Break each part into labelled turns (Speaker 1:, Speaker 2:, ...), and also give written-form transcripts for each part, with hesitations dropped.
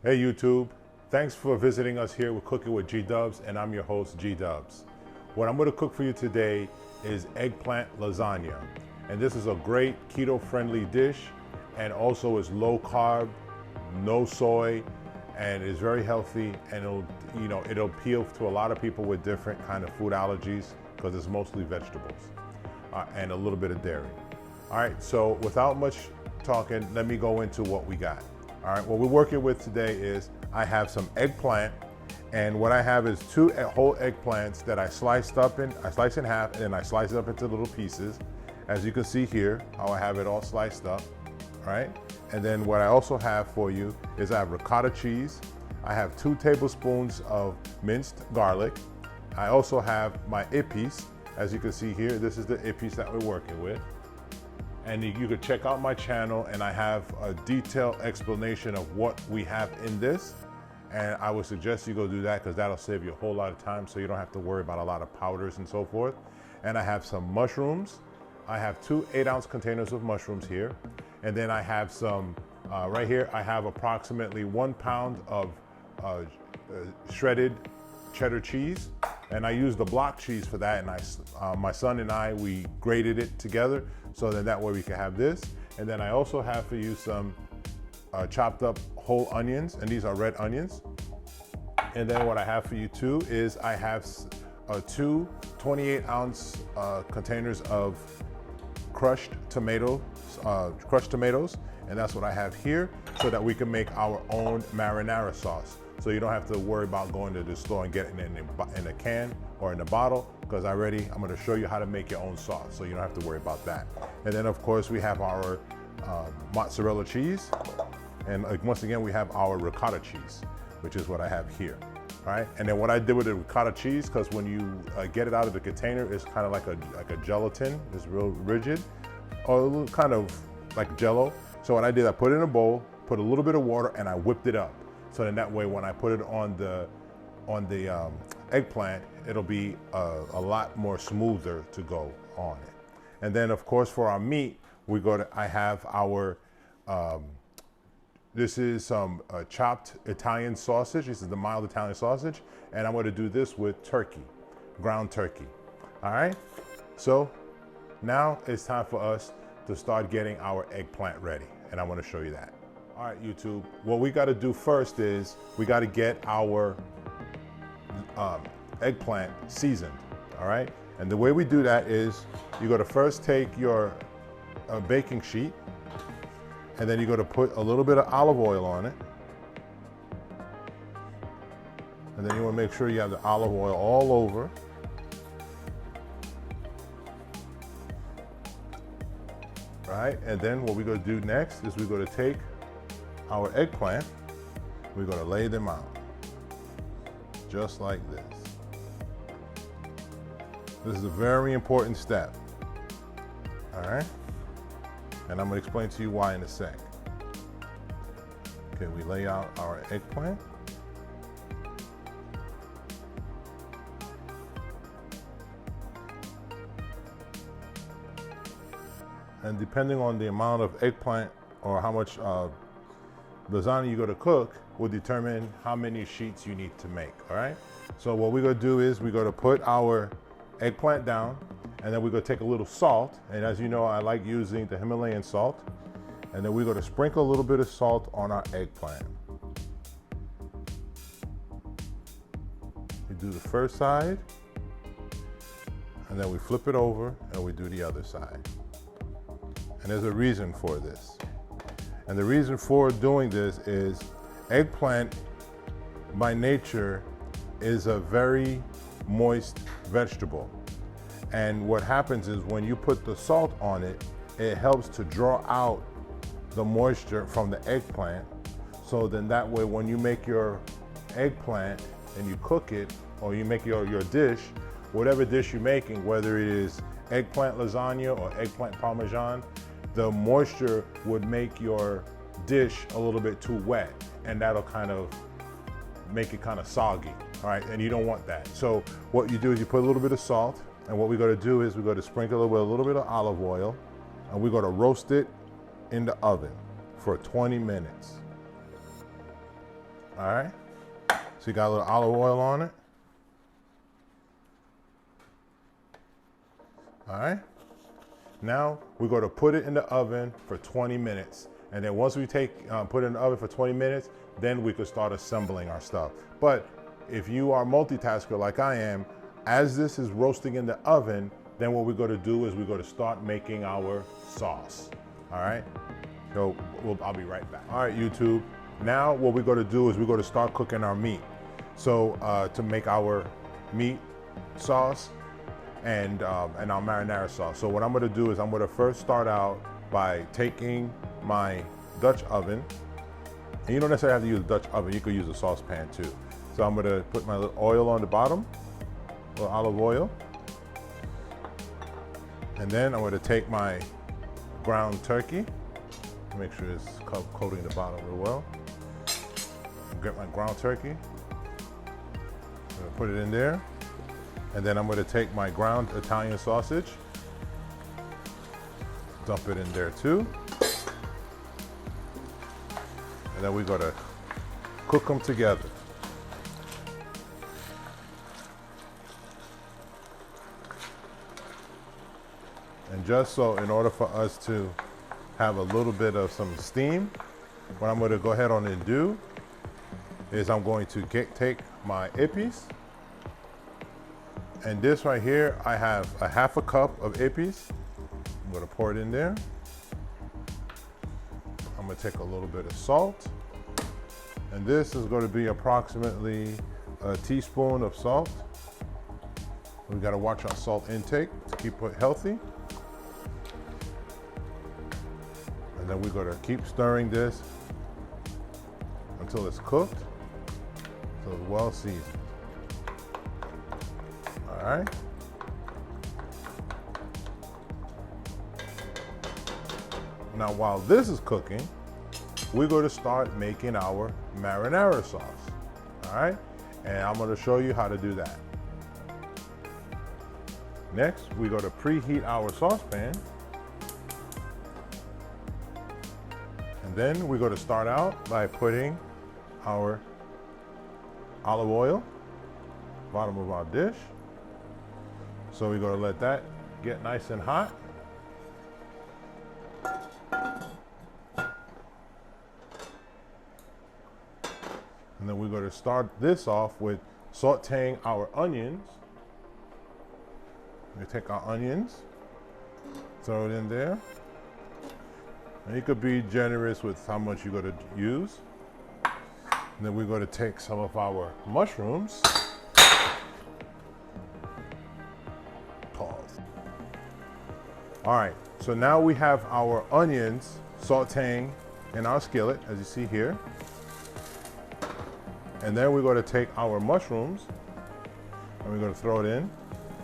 Speaker 1: Hey YouTube, thanks for visiting us here with Cooking with G-Dubs, and I'm your host G-Dubs. What I'm going to cook for you today is eggplant lasagna, and this is a great keto-friendly dish, and also is low carb, no soy, and is very healthy, and it'll appeal to a lot of people with different kind of food allergies because it's mostly vegetables and a little bit of dairy. All right, so without much talking, let me go into what we got. All right, what we're working with today is I have some eggplant, and what I have is two whole eggplants that I slice in half, and then I slice it up into little pieces. As you can see here, how I have it all sliced up, all right? And then what I also have for you is I have ricotta cheese. I have 2 tablespoons of minced garlic. I also have my ippies. As you can see here, this is the ippies that we're working with. And you could check out my channel, and I have a detailed explanation of what we have in this. And I would suggest you go do that because that'll save you a whole lot of time, so you don't have to worry about a lot of powders and so forth. And I have some mushrooms. I have 2 8-ounce containers of mushrooms here. And then I have some, right here, I have approximately 1 pound of shredded cheddar cheese. And I used the block cheese for that, and my son and I, we grated it together so that way we can have this. And then I also have for you some chopped up whole onions, and these are red onions. And then what I have for you too is I have 2 28-ounce containers of crushed tomatoes, and that's what I have here, so that we can make our own marinara sauce. So you don't have to worry about going to the store and getting it in a can or in a bottle, because I'm going to show you how to make your own sauce, so you don't have to worry about that. And then of course we have our mozzarella cheese, and once again we have our ricotta cheese, which is what I have here. All right, and then what I did with the ricotta cheese, because when you get it out of the container, it's kind of like a gelatin. It's real rigid, or a little kind of like Jello. So what I did, I put it in a bowl, put a little bit of water, and I whipped it up. So then that way, when I put it on the eggplant, it'll be a lot more smoother to go on it. And then of course for our meat, I have our, this is some chopped Italian sausage. This is the mild Italian sausage. And I'm going to do this with turkey, ground turkey. All right. So now it's time for us to start getting our eggplant ready. And I want to show you that. All right, YouTube, what we got to do first is we got to get our eggplant seasoned, all right? And the way we do that is you got to first take your baking sheet, and then you got to put a little bit of olive oil on it. And then you want to make sure you have the olive oil all over. Right? And then what we're going to do next is we're going to take our eggplant, we're going to lay them out just like this. This is a very important step, all right? And I'm going to explain to you why in a sec. Okay, we lay out our eggplant. And depending on the amount of eggplant or how much lasagna you're going to cook will determine how many sheets you need to make, all right? So what we're going to do is we're going to put our eggplant down, and then we're going to take a little salt, and as you know, I like using the Himalayan salt, and then we're going to sprinkle a little bit of salt on our eggplant. We do the first side, and then we flip it over, and we do the other side. And there's a reason for this. And the reason for doing this is eggplant by nature is a very moist vegetable. And what happens is when you put the salt on it, it helps to draw out the moisture from the eggplant. So then that way when you make your eggplant and you cook it, or you make your dish, whatever dish you're making, whether it is eggplant lasagna or eggplant parmesan, the moisture would make your dish a little bit too wet, and that'll kind of make it kind of soggy, all right? And you don't want that. So what you do is you put a little bit of salt, and what we're going to do is we're going to sprinkle it with a little bit of olive oil, and we're going to roast it in the oven for 20 minutes. All right. So you got a little olive oil on it. All right. Now we're going to put it in the oven for 20 minutes. And then once we put it in the oven for 20 minutes, then we could start assembling our stuff. But if you are a multitasker like I am, as this is roasting in the oven, then what we're going to do is we're going to start making our sauce. All right. So I'll be right back. All right, YouTube. Now what we're going to do is we're going to start cooking our meat. So to make our meat sauce and our marinara sauce. So what I'm going to do is I'm going to first start out by taking my Dutch oven. And you don't necessarily have to use a Dutch oven. You could use a saucepan too. So I'm going to put my little oil on the bottom, a little olive oil. And then I'm going to take my ground turkey. Make sure it's coating the bottom real well. Get my ground turkey. I'm going to put it in there. And then I'm going to take my ground Italian sausage. Dump it in there too. And then we're going to cook them together. And just so, in order for us to have a little bit of some steam, what I'm going to go ahead on and do is I'm going to take my ippies, and this right here, I have a half a cup of ippies. I'm going to pour it in there. I'm going to take a little bit of salt, and this is going to be approximately a teaspoon of salt. We got to watch our salt intake to keep it healthy. And then we're going to keep stirring this until it's cooked, until it's well seasoned. All right. Now, while this is cooking, we're going to start making our marinara sauce. All right. And I'm going to show you how to do that. Next, we're going to preheat our saucepan. And then we're going to start out by putting our olive oil bottom of our dish. So we're going to let that get nice and hot. And then we're going to start this off with sauteing our onions. We take our onions, throw it in there. And you could be generous with how much you're going to use. And then we're going to take some of our mushrooms. Pause. All right, so now we have our onions sauteing in our skillet, as you see here. And then we're going to take our mushrooms and we're going to throw it in.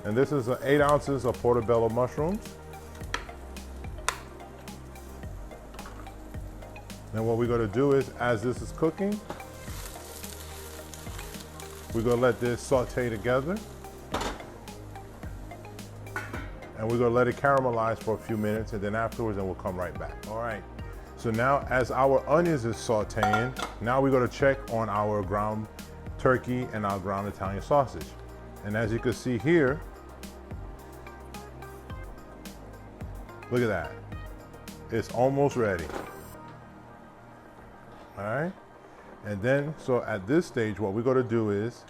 Speaker 1: And this is 8 ounces of portobello mushrooms. Then what we're going to do is, as this is cooking, we're going to let this saute together. And we're going to let it caramelize for a few minutes, and then afterwards, then we'll come right back. All right. So now, as our onions is sauteing, now we're going to check on our ground turkey and our ground Italian sausage. And as you can see here, look at that. It's almost ready. All right. And then, so at this stage, what we're going to do is,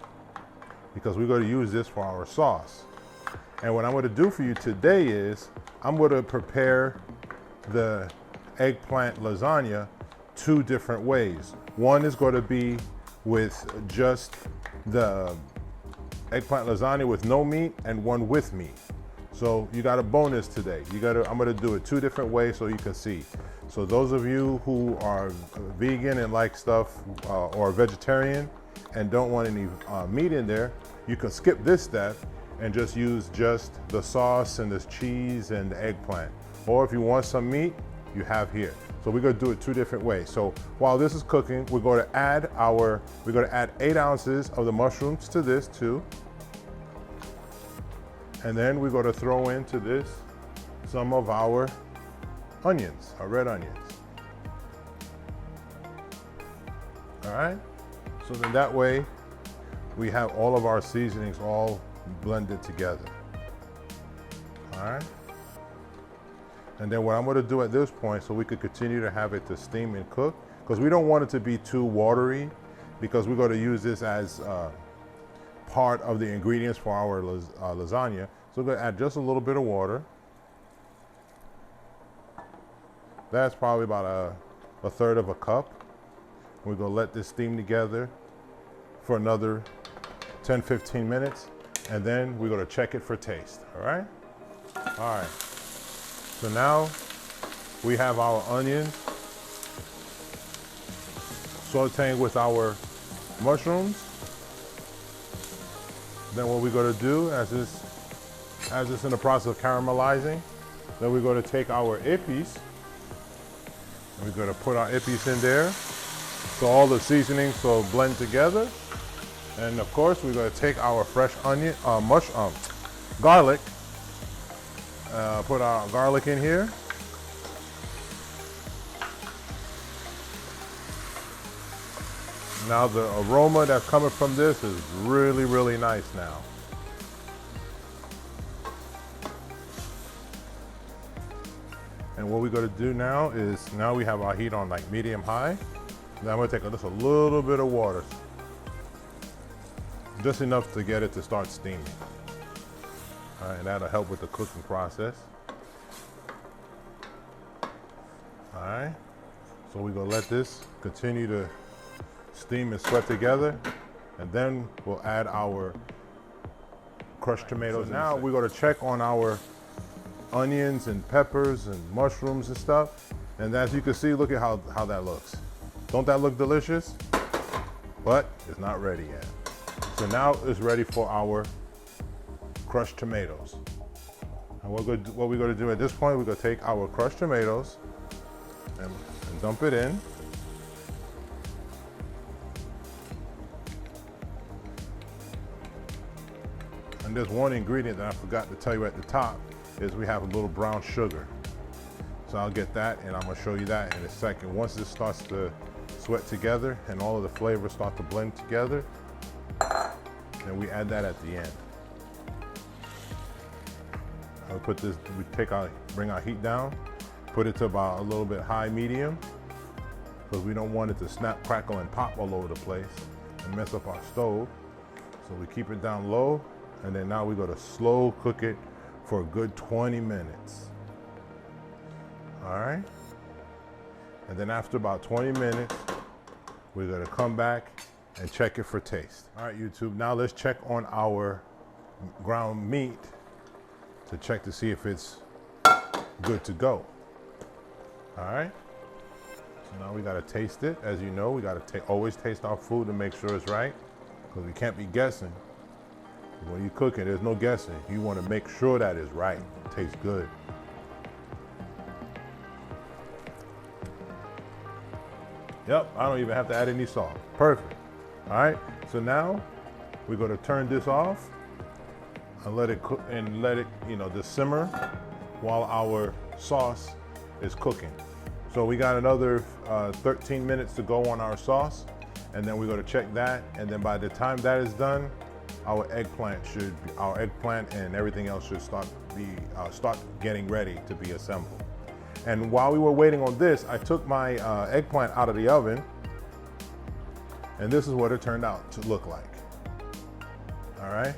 Speaker 1: because we're going to use this for our sauce. And what I'm going to do for you today is, I'm going to prepare the eggplant lasagna 2 different ways. One is going to be with just the eggplant lasagna with no meat, and one with meat. So you got a bonus today. I'm going to do it 2 different ways so you can see. So those of you who are vegan and like stuff, or vegetarian and don't want any meat in there, you can skip this step and just use just the sauce and this cheese and the eggplant. Or if you want some meat, you have here. So we're going to do it 2 different ways. So while this is cooking, we're going to add 8 ounces of the mushrooms to this too. And then we're going to throw into this some of our onions, our red onions. All right. So then that way we have all of our seasonings all blended together. All right. And then what I'm going to do at this point, so we could continue to have it to steam and cook, because we don't want it to be too watery, because we're going to use this as part of the ingredients for our lasagna. So we're going to add just a little bit of water. That's probably about a third of a cup. We're going to let this steam together for another 10-15 minutes, and then we're going to check it for taste. All right. All right. So now we have our onions sauteing with our mushrooms. Then what we're going to do, as it's in the process of caramelizing, then we're going to take our ippies and we're going to put our ippies in there, so all the seasonings will blend together. And of course, we're going to take our fresh onion, garlic. Put our garlic in here. Now the aroma that's coming from this is really, really nice now. And what we're going to do now is, now we have our heat on like medium high. Now I'm going to take just a little bit of water, just enough to get it to start steaming. All right, and that'll help with the cooking process. All right, so we're gonna let this continue to steam and sweat together, and then we'll add our crushed tomatoes. So now we're gonna check on our onions and peppers and mushrooms and stuff. And as you can see, look at how that looks. Don't that look delicious? But it's not ready yet. So now it's ready for our crushed tomatoes. And what we're going to do at this point, we're going to take our crushed tomatoes and dump it in. And there's one ingredient that I forgot to tell you at the top, is we have a little brown sugar. So I'll get that, and I'm going to show you that in a second. Once this starts to sweat together and all of the flavors start to blend together, then we add that at the end. Bring our heat down, put it to about a little bit high medium, because we don't want it to snap, crackle, and pop all over the place and mess up our stove. So we keep it down low, and then now we go to slow cook it for a good 20 minutes. All right? And then after about 20 minutes, we're gonna come back and check it for taste. All right, YouTube, now let's check on our ground meat to check to see if it's good to go. All right, so now we gotta taste it. As you know, we gotta always taste our food to make sure it's right, because we can't be guessing. When you cook it, there's no guessing. You wanna make sure that it's right, it tastes good. Yep, I don't even have to add any salt. Perfect. All right, so now we're gonna turn this off and let it cook, and let it, just simmer while our sauce is cooking. So we got another 13 minutes to go on our sauce, and then we're gonna check that, and then by the time that is done, our eggplant and everything else should start getting ready to be assembled. And while we were waiting on this, I took my eggplant out of the oven, and this is what it turned out to look like. All right,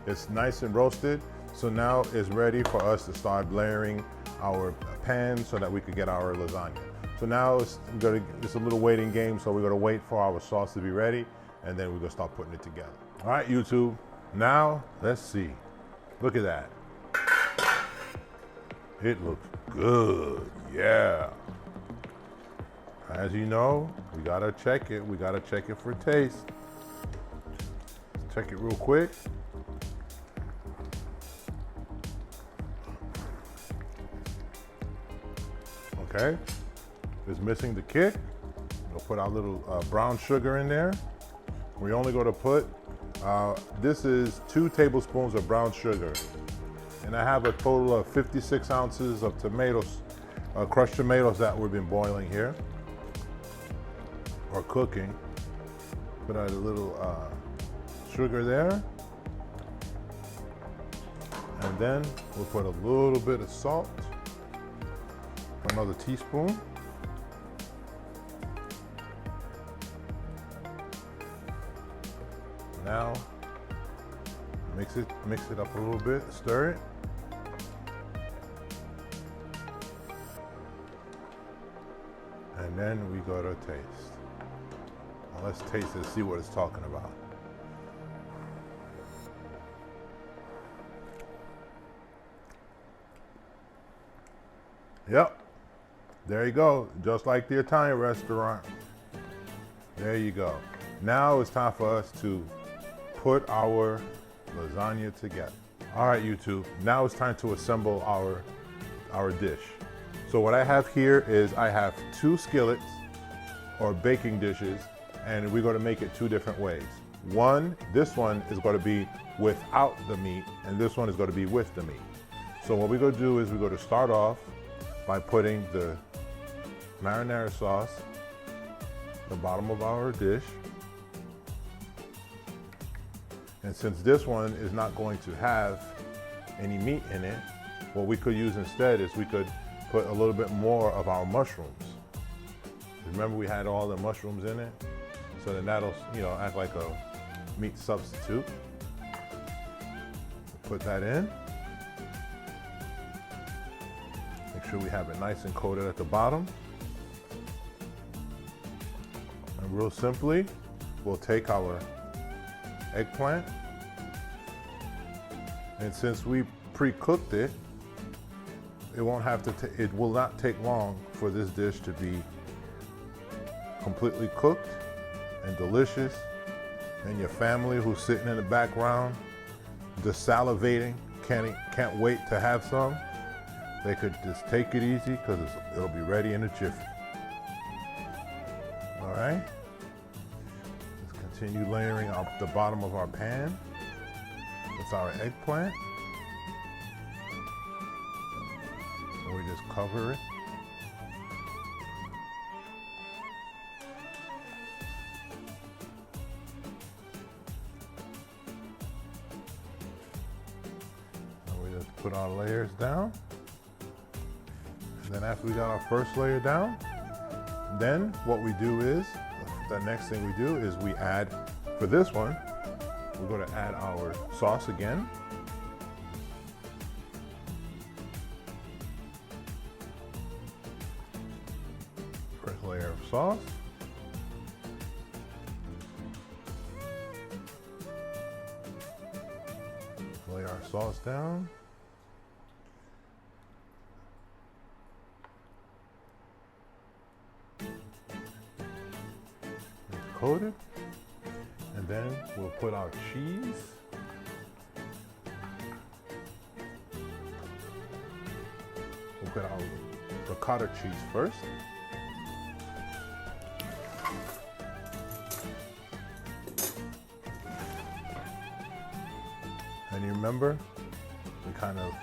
Speaker 1: it's nice and roasted. So now it's ready for us to start layering our pan so that we could get our lasagna. So now it's a little waiting game. So we're gonna wait for our sauce to be ready, and then we're gonna start putting it together. All right, YouTube, now let's see. Look at that. It looks good, yeah. As you know, we gotta check it. We gotta check it for taste. Let's check it real quick. Okay, it's missing the kick. We'll put our little brown sugar in there. We're only gonna put, this is 2 tablespoons of brown sugar. And I have a total of 56 ounces of tomatoes, crushed tomatoes that we've been boiling here, or cooking. Put out a little sugar there. And then we'll put a little bit of salt, another teaspoon. Now, mix it up a little bit, stir it. And then we go to taste. Now let's taste it and see what it's talking about. Yep, there you go, just like the Italian restaurant. There you go. Now it's time for us to put our lasagna together. All right, YouTube, now it's time to assemble our dish. So what I have here is I have 2 skillets or baking dishes, and we're going to make it 2 different ways. This one is going to be without the meat, and this one is going to be with the meat. So what we're going to do is we're going to start off by putting the marinara sauce at the bottom of our dish. And since this one is not going to have any meat in it, what we could use instead is we could put a little bit more of our mushrooms. Remember we had all the mushrooms in it? So then that'll, act like a meat substitute. Put that in. Make sure we have it nice and coated at the bottom. And real simply, we'll take our eggplant, and since we pre-cooked it, it will not take long for this dish to be completely cooked and delicious. And your family who's sitting in the background just salivating, can't wait to have some. They could just take it easy because it'll be ready in a jiffy. All right. Let's continue layering up the bottom of our pan with our eggplant. And we just cover it. And we just put our layers down. And then after we got our first layer down, then what we do is, the next thing we do is we add, for this one, we're going to add our sauce again. First layer of sauce. Lay our sauce down. Coated, and then we'll put our cheese. We'll put our ricotta cheese first. And you remember, we kind of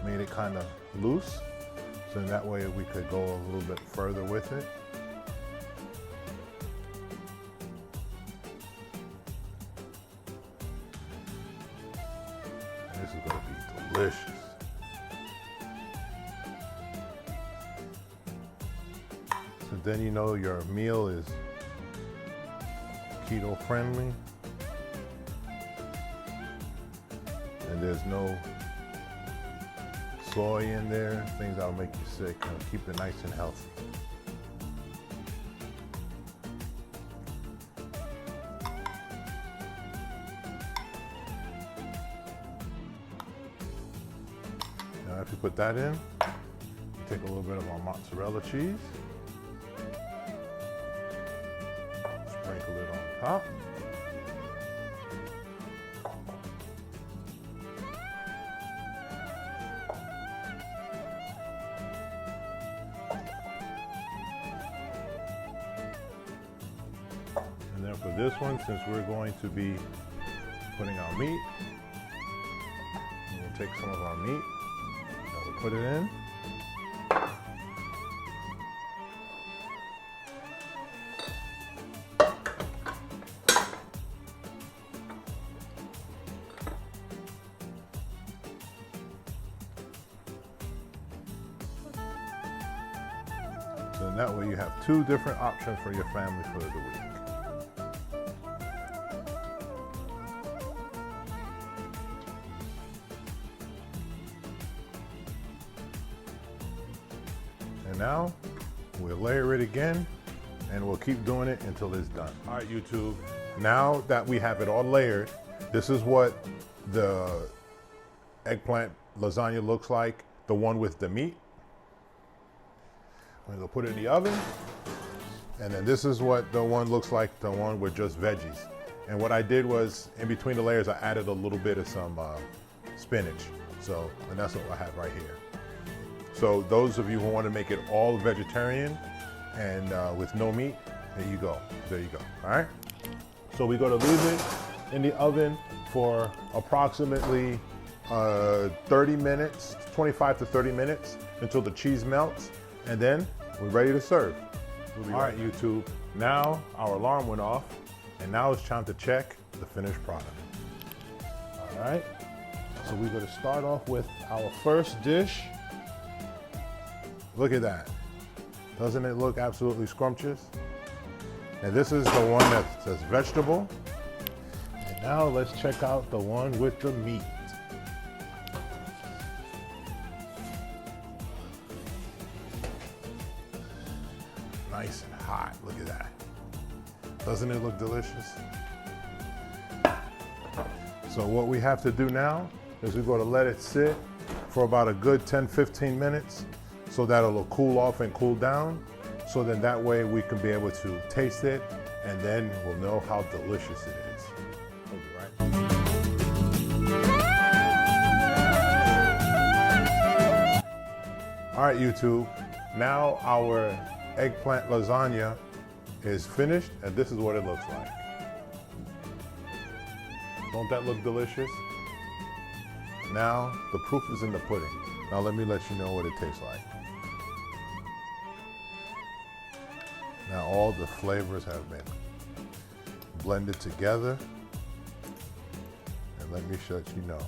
Speaker 1: made it kind of loose, so in that way we could go a little bit further with it. This is going to be delicious. So then you know your meal is keto friendly. And there's no soy in there, things that'll make you sick. Keep it nice and healthy. Now after you put that in, take a little bit of our mozzarella cheese, sprinkle it on top. And then for this one, since we're going to be putting our meat, we'll take some of our meat and we'll put it in. And that way you have two different options for your family for the week. And now we'll layer it again, and we'll keep doing it until it's done. All right, YouTube, now that we have it all layered, this is what the eggplant lasagna looks like, the one with the meat. I'm gonna put it in the oven. And then this is what the one looks like, the one with just veggies. And what I did was, in between the layers, I added a little bit of some spinach. So, and that's what I have right here. So those of you who want to make it all vegetarian and with no meat, there you go. There you go. All right. So we're going to leave it in the oven for approximately 30 minutes, 25 to 30 minutes until the cheese melts. And then we're ready to serve. All right, YouTube. Now our alarm went off, and now it's time to check the finished product. All right. So we're going to start off with our first dish. Look at that. Doesn't it look absolutely scrumptious? And this is the one that says vegetable. And now let's check out the one with the meat. Nice and hot, look at that. Doesn't it look delicious? So what we have to do now is we're going to let it sit for about a good 10-15 minutes so that it'll cool off and cool down. So then that way we can be able to taste it, and then we'll know how delicious it is. We'll be right back. All right, YouTube. Now our eggplant lasagna is finished, and this is what it looks like. Don't that look delicious? Now the proof is in the pudding. Now let me let you know what it tastes like. Now all the flavors have been blended together, and let me let you know.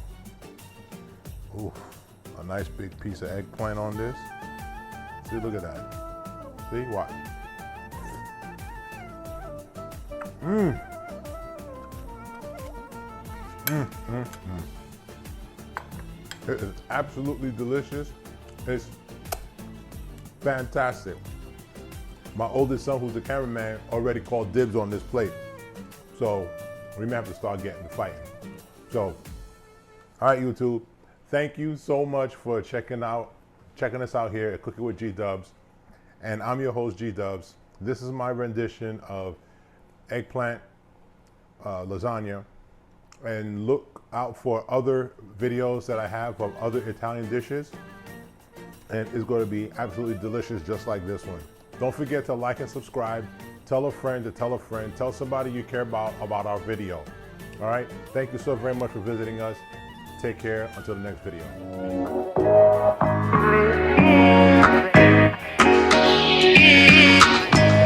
Speaker 1: Ooh, a nice big piece of eggplant on this. See, look at that. See, watch. Mmm. It is absolutely delicious. It's fantastic. My oldest son, who's the cameraman, already called dibs on this plate. So we may have to start getting to fighting. So, all right, YouTube. Thank you so much for checking us out here at Cooking with G Dubs. And I'm your host, G Dubs. This is my rendition of eggplant lasagna. And look out for other videos that I have of other Italian dishes. And it's going to be absolutely delicious, just like this one. Don't forget to like and subscribe. Tell a friend to tell a friend. Tell somebody you care about our video. All right? Thank you so very much for visiting us. Take care until the next video.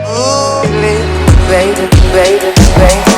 Speaker 2: Ooh, baby, baby, baby.